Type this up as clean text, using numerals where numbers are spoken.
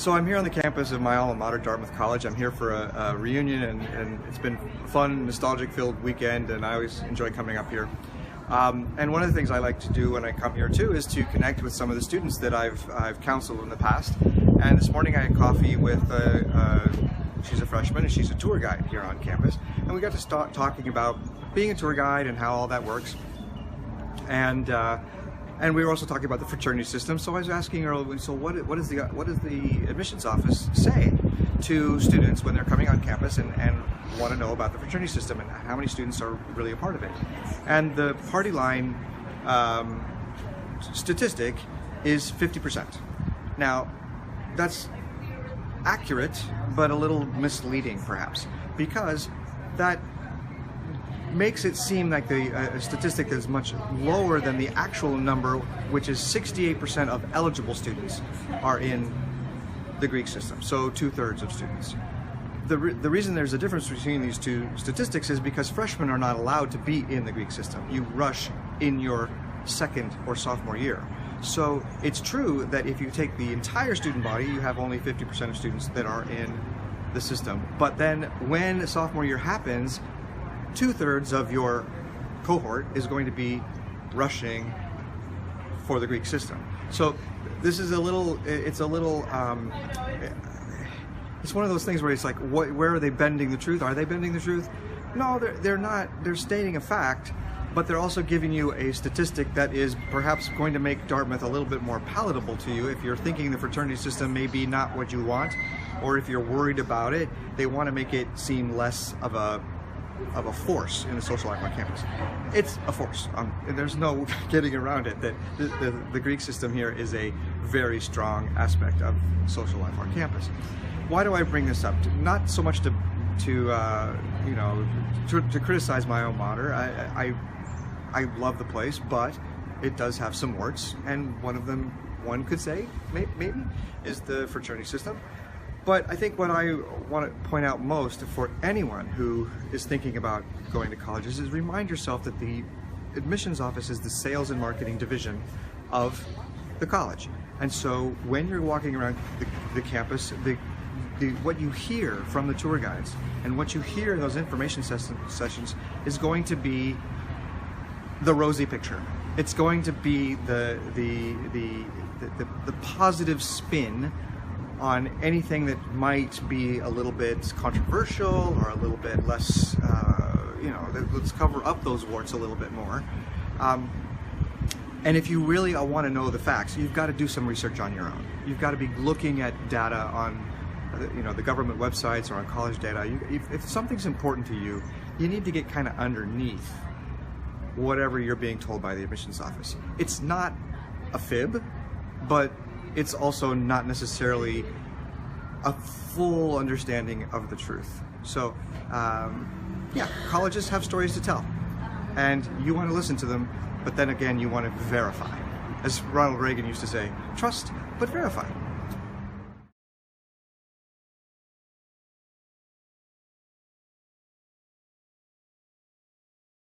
So I'm here on the campus of my alma mater, Dartmouth College. I'm here for a reunion, and it's been a fun, nostalgic-filled weekend, and I always enjoy coming up here. And one of the things I like to do when I come here too is to connect with some of the students that I've counseled in the past. And this morning I had coffee with she's a freshman and she's a tour guide here on campus, and we got to start talking about being a tour guide and how all that works. And we were also talking about the fraternity system. So I was asking her, so what does the admissions office say to students when they're coming on campus and want to know about the fraternity system and how many students are really a part of it? And the party line statistic is 50%. Now, that's accurate, but a little misleading perhaps, because that makes it seem like a statistic that is much lower than the actual number, which is 68% of eligible students are in the Greek system, so 2/3 of students. The reason there's a difference between these two statistics is because freshmen are not allowed to be in the Greek system. You rush in your second or sophomore year. So it's true that if you take the entire student body, you have only 50% of students that are in the system. But then when sophomore year happens, 2/3 of your cohort is going to be rushing for the Greek system. So this is it's one of those things where it's like, where are they bending the truth? Are they bending the truth? No, they're not. They're stating a fact, but they're also giving you a statistic that is perhaps going to make Dartmouth a little bit more palatable to you if you're thinking the fraternity system may be not what you want, or if you're worried about it. They want to make it seem less of a force in the social life on campus. It's a force. There's no getting around it. That the Greek system here is a very strong aspect of social life on campus. Why do I bring this up? Not so much to criticize my alma mater. I love the place, but it does have some warts, and one of them, one could say, maybe, is the fraternity system. But I think what I want to point out most for anyone who is thinking about going to colleges is remind yourself that the admissions office is the sales and marketing division of the college. And so when you're walking around the campus, what you hear from the tour guides and what you hear in those information sessions is going to be the rosy picture. It's going to be the positive spin on anything that might be a little bit controversial or a little bit less, let's cover up those warts a little bit more. And if you really want to know the facts, you've got to do some research on your own. You've got to be looking at data on the government websites or on college data. If something's important to you, you need to get kind of underneath whatever you're being told by the admissions office. It's not a fib, but it's also not necessarily a full understanding of the truth. So, yeah, colleges have stories to tell, and you want to listen to them, but then again, you want to verify. As Ronald Reagan used to say, trust but verify.